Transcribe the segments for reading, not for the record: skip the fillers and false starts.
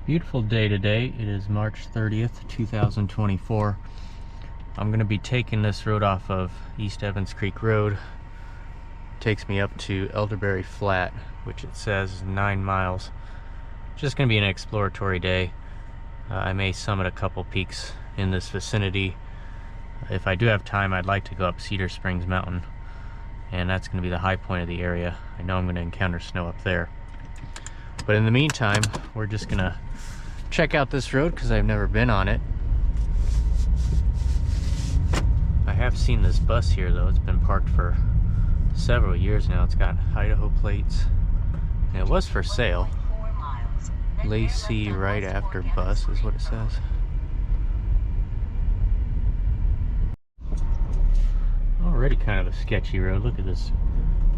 Beautiful day today. It is March 30th, 2024. I'm going to be taking this road off of East Evans Creek Road. It takes me up to Elderberry Flat, which it says is 9 miles. Just going to be an exploratory day. I may summit a couple peaks in this vicinity. If I do have time, I'd like to go up Cedar Springs Mountain, and that's going to be the high point of the area. I know I'm going to encounter snow up there. But in the meantime, we're just going to check out this road because I've never been on it. I have seen this bus here though. It's been parked for several years now. It's got Idaho plates and it was for sale. Lacey right after bus is what it says. Already kind of a sketchy road. Look at this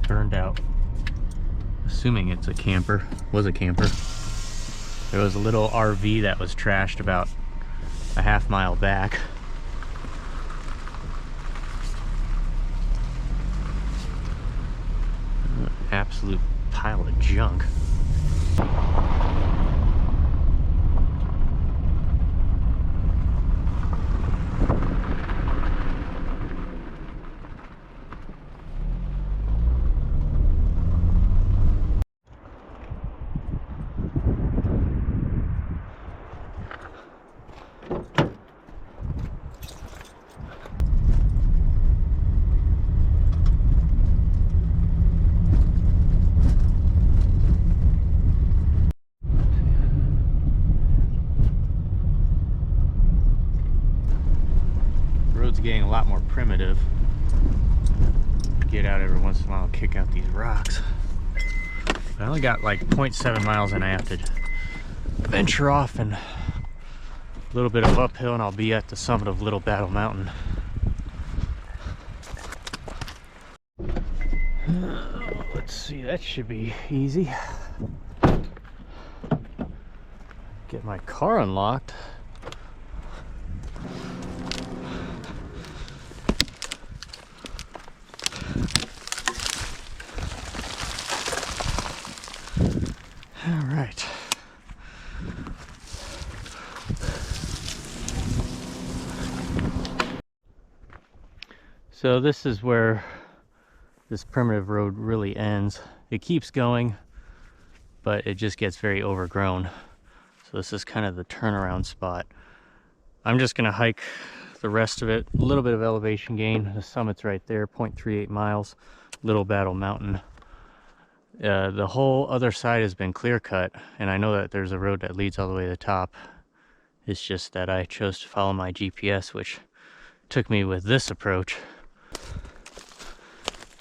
burned out. Assuming it's a camper. Was a camper. There was a little RV that was trashed about a half-mile back. Absolute pile of junk. Getting a lot more primitive. Get out every once in a while, kick out these rocks. I only got like 0.7 miles and I have to venture off and a little bit of uphill and I'll be at the summit of Little Battle Mountain. Let's see, that should be easy. Get my car unlocked. All right. So this is where this primitive road really ends. It keeps going, but it just gets very overgrown. So this is kind of the turnaround spot. I'm just gonna hike the rest of it. A little bit of elevation gain. The summit's right there, 0.38 miles, Little Battle Mountain. The whole other side has been clear cut, and I know that there's a road that leads all the way to the top. It's just that I chose to follow my GPS, which took me with this approach.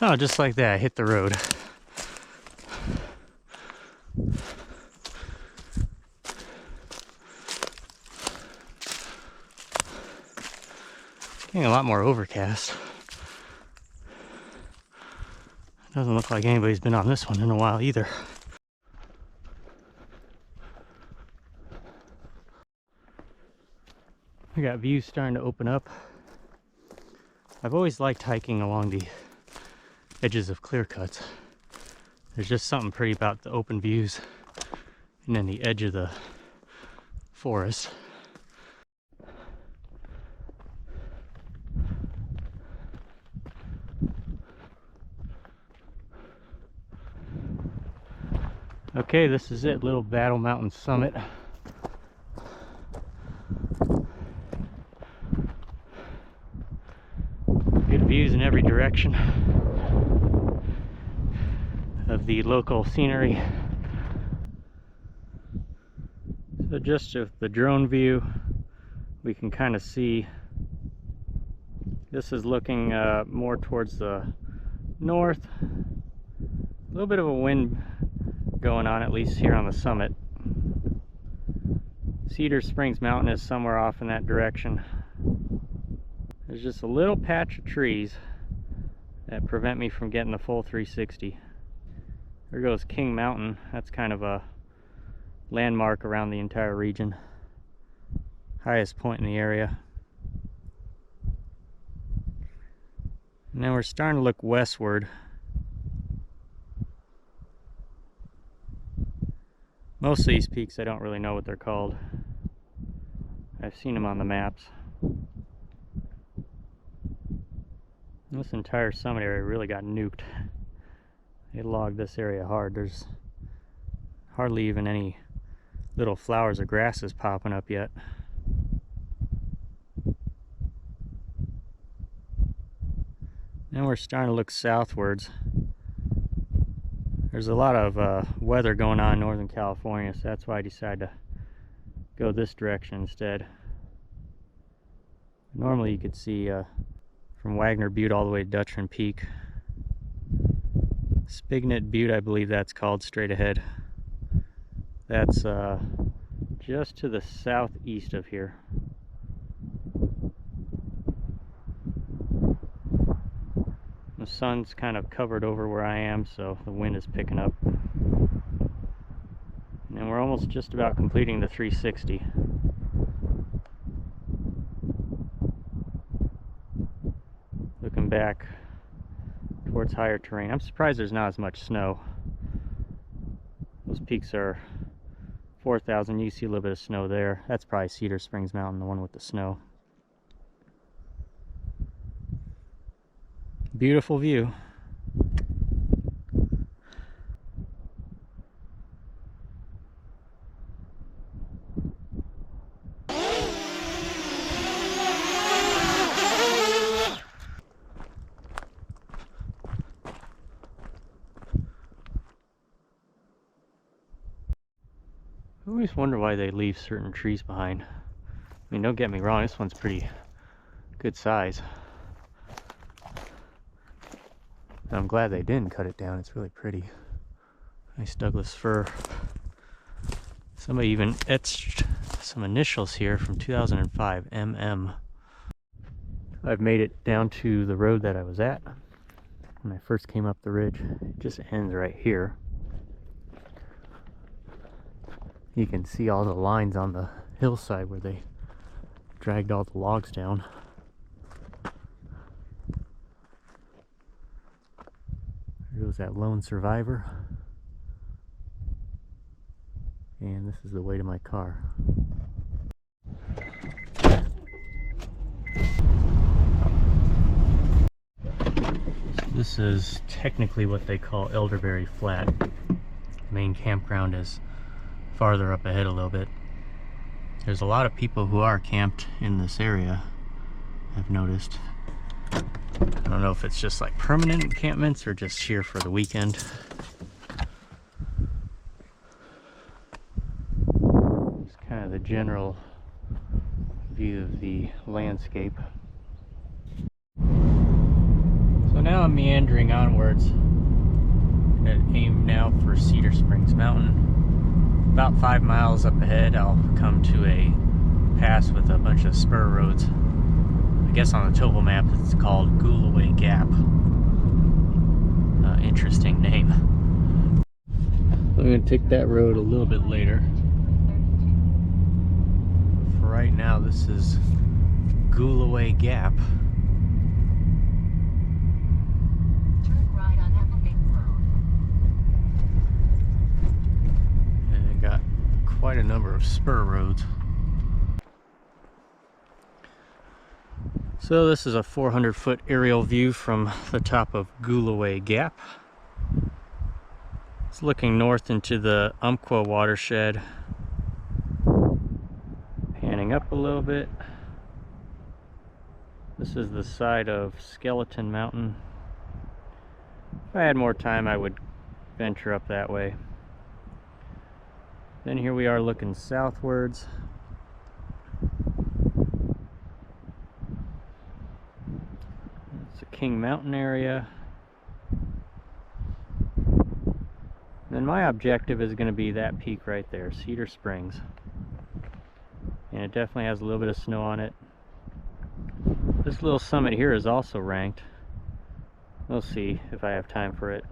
Oh, just like that, I hit the road. Getting a lot more overcast. Doesn't look like anybody's been on this one in a while either. I got views starting to open up. I've always liked hiking along the edges of clear cuts. There's just something pretty about the open views and then the edge of the forest. Okay, this is it, Little Battle Mountain summit. Good views in every direction of the local scenery. So just with the drone view, we can kind of see this is looking more towards the north. A little bit of a wind going on, at least here on the summit. Cedar Springs Mountain is somewhere off in that direction. There's just a little patch of trees that prevent me from getting the full 360. There goes King Mountain. That's kind of a landmark around the entire region. Highest point in the area. And then we're starting to look westward. Most of these peaks I don't really know what they're called. I've seen them on the maps. This entire summit area really got nuked. They logged this area hard. There's hardly even any little flowers or grasses popping up yet. Then we're starting to look southwards. There's a lot of weather going on in Northern California, so that's why I decided to go this direction instead. Normally you could see from Wagner Butte all the way to Dutchman Peak. Spignut Butte, I believe that's called, straight ahead. That's just to the southeast of here. The sun's kind of covered over where I am, so the wind is picking up. And we're almost just about completing the 360. Looking back towards higher terrain. I'm surprised there's not as much snow. Those peaks are 4,000. You see a little bit of snow there. That's probably Cedar Springs Mountain, the one with the snow. Beautiful view. I always wonder why they leave certain trees behind. I mean, don't get me wrong, this one's pretty good size. I'm glad they didn't cut it down. It's really pretty. Nice Douglas fir. Somebody even etched some initials here from 2005, MM. I've made it down to the road that I was at when I first came up the ridge. It just ends right here. You can see all the lines on the hillside where they dragged all the logs down. There goes that lone survivor. And this is the way to my car. This is technically what they call Elderberry Flat. The main campground is farther up ahead a little bit. There's a lot of people who are camped in this area, I've noticed. I don't know if it's just like permanent encampments or just here for the weekend. It's kind of the general view of the landscape. So now I'm meandering onwards. I'm gonna aim now for Cedar Springs Mountain. About 5 miles up ahead, I'll come to a pass with a bunch of spur roads. I guess on the topo map it's called Ghoulaway Gap. Interesting name. I'm going to take that road a little bit later. For right now, this is Ghoulaway Gap. Turn right on Applegate Road. And I got quite a number of spur roads. So this is a 400-foot aerial view from the top of Ghoulaway Gap. It's looking north into the Umpqua watershed. Panning up a little bit. This is the side of Skeleton Mountain. If I had more time, I would venture up that way. Then here we are looking southwards. It's a King Mountain area. Then my objective is going to be that peak right there, Cedar Springs. And it definitely has a little bit of snow on it. This little summit here is also ranked. We'll see if I have time for it.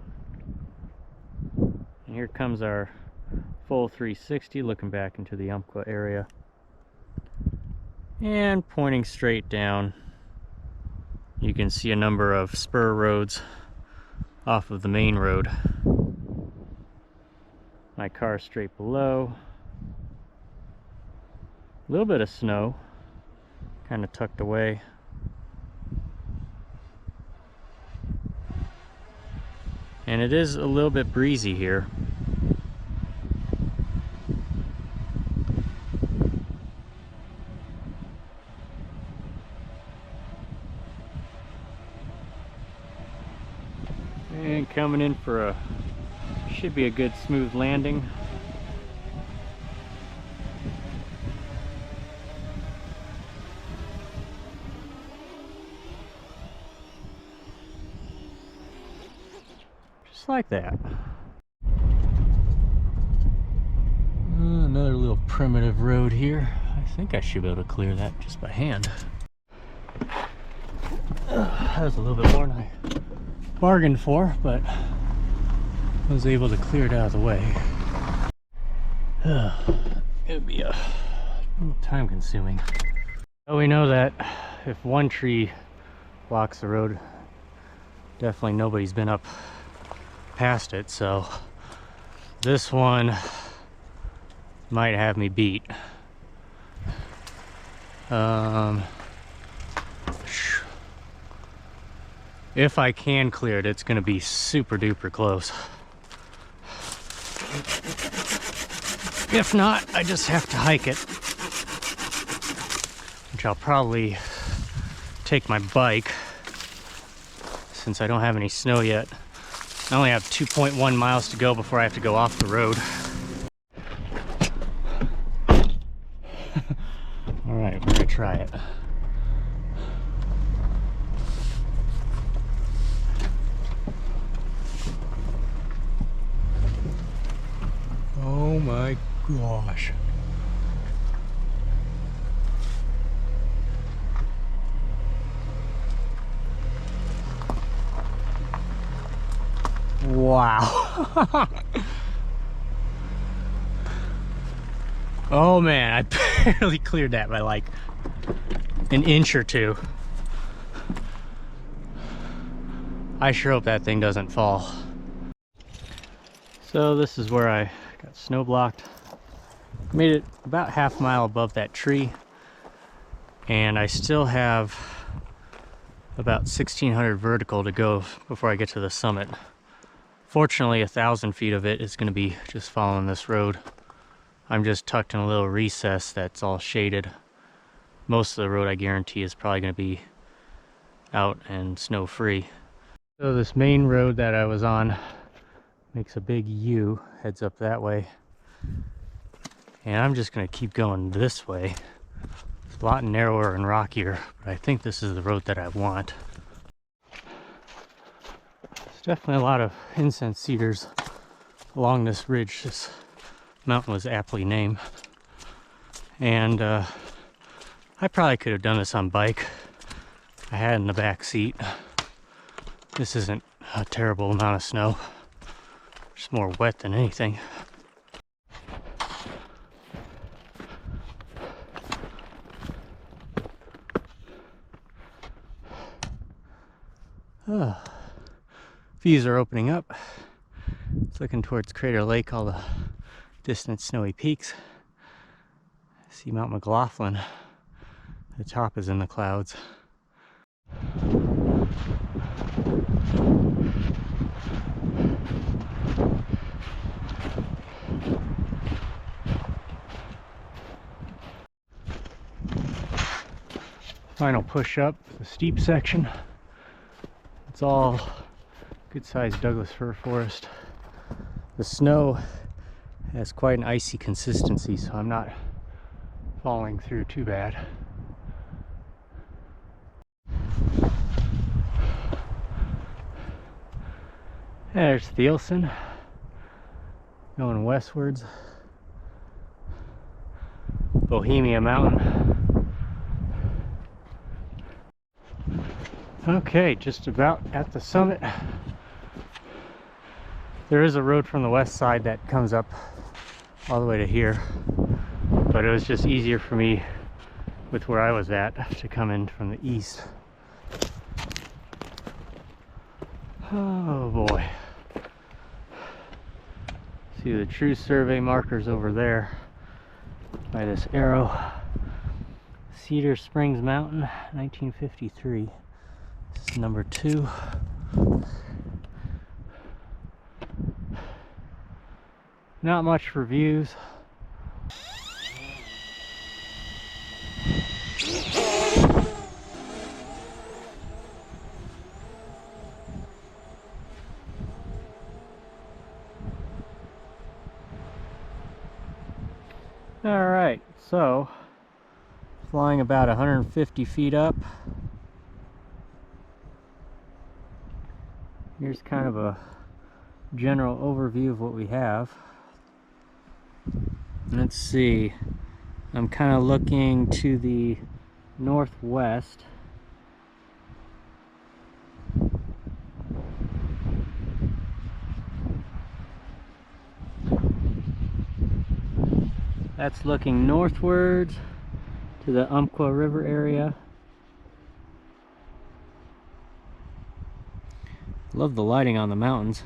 And here comes our full 360 looking back into the Umpqua area. And pointing straight down, you can see a number of spur roads off of the main road. My car straight below. A little bit of snow, kind of tucked away. And it is a little bit breezy here. And coming in for a, should be a good smooth landing. Just like that. Another little primitive road here. I think I should be able to clear that just by hand. That was a little bit more than I bargained for, but I was able to clear it out of the way. It would be a little time consuming. Well, we know that if one tree blocks the road, definitely nobody's been up past it, so this one might have me beat. If I can clear it, it's going to be super duper close. If not, I just have to hike it, which I'll probably take my bike since I don't have any snow yet. I only have 2.1 miles to go before I have to go off the road. All right, we're gonna try it. Oh my gosh. Wow. Oh man, I barely cleared that by like an inch or two. I sure hope that thing doesn't fall. So this is where I got snow blocked. Made it about half a mile above that tree, and I still have about 1,600 vertical to go before I get to the summit. Fortunately, 1,000 feet of it is going to be just following this road. I'm just tucked in a little recess that's all shaded. Most of the road, I guarantee, is probably going to be out and snow free. So this main road that I was on makes a big U, heads up that way. And I'm just going to keep going this way. It's a lot narrower and rockier, but I think this is the road that I want. There's definitely a lot of incense cedars along this ridge. This mountain was aptly named. And I probably could have done this on bike. I had in the back seat. This isn't a terrible amount of snow. It's more wet than anything. Views are opening up. It's looking towards Crater Lake, all the distant snowy peaks. See Mount McLaughlin. The top is in the clouds. Final push up, the steep section. It's all good-sized Douglas fir forest. The snow has quite an icy consistency, so I'm not falling through too bad. There's Thielsen going westwards. Bohemia Mountain. Okay, just about at the summit. There is a road from the west side that comes up all the way to here, but it was just easier for me with where I was at to come in from the east. Oh boy. See the true survey markers over there by this arrow. Cedar Springs Mountain, 1953. This is number 2. Not much for views. Alright, so flying about 150 feet up. Here's kind of a general overview of what we have. Let's see, I'm kind of looking to the northwest. That's looking northwards to the Umpqua River area. Love the lighting on the mountains.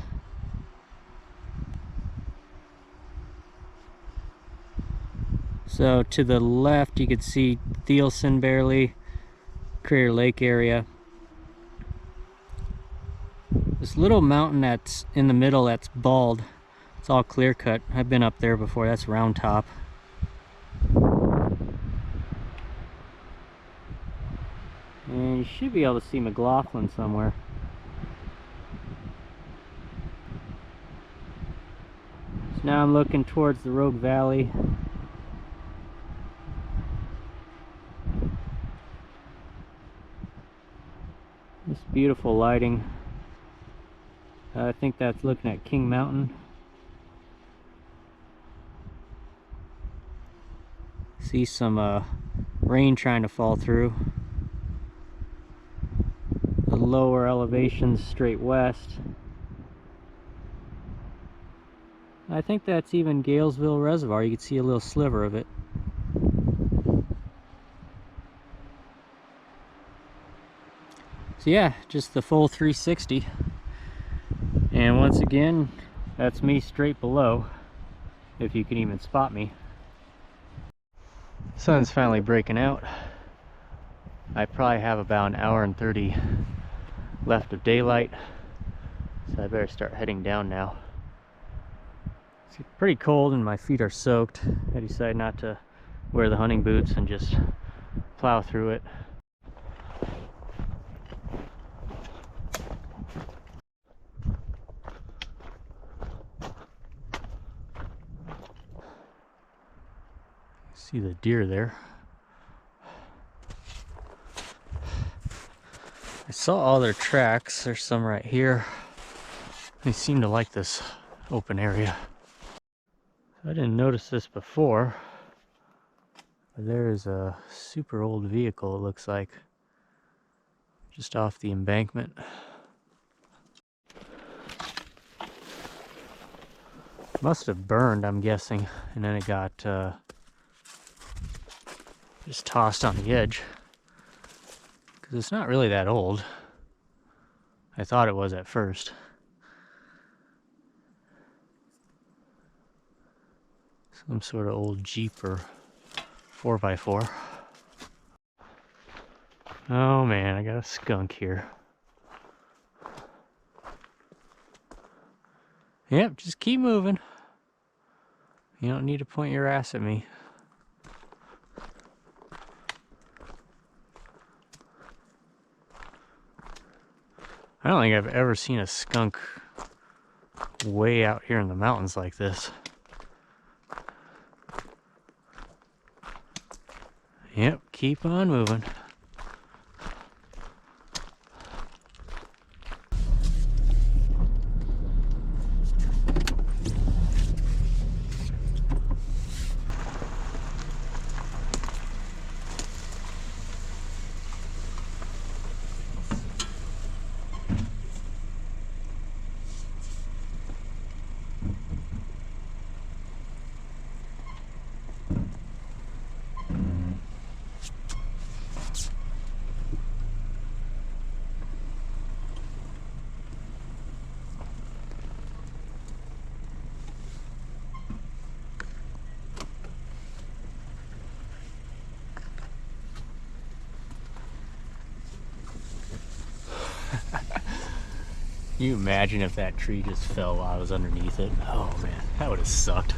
So to the left you could see Thielsen barely, Crater Lake area. This little mountain that's in the middle that's bald, it's all clear cut. I've been up there before, that's Round Top. And you should be able to see McLaughlin somewhere. So now I'm looking towards the Rogue Valley. This beautiful lighting. I think that's looking at King Mountain. See some rain trying to fall through. The lower elevations straight west. I think that's even Galesville Reservoir. You can see a little sliver of it. So yeah, just the full 360. And once again, that's me straight below, if you can even spot me. Sun's finally breaking out. I probably have about 1:30 left of daylight, so I better start heading down now. It's pretty cold and my feet are soaked. I decided not to wear the hunting boots and just plow through it. See the deer there. I saw all their tracks. There's some right here. They seem to like this open area. I didn't notice this before, but there is a super old vehicle, it looks like, just off the embankment. Must have burned, I'm guessing, and then it got just tossed on the edge, because it's not really that old. I thought it was at first. Some sort of old Jeep or 4x4. Oh man, I got a skunk here. Yep, just keep moving. You don't need to point your ass at me. I don't think I've ever seen a skunk way out here in the mountains like this. Yep, keep on moving. You imagine if that tree just fell while I was underneath it? Oh man, that would have sucked.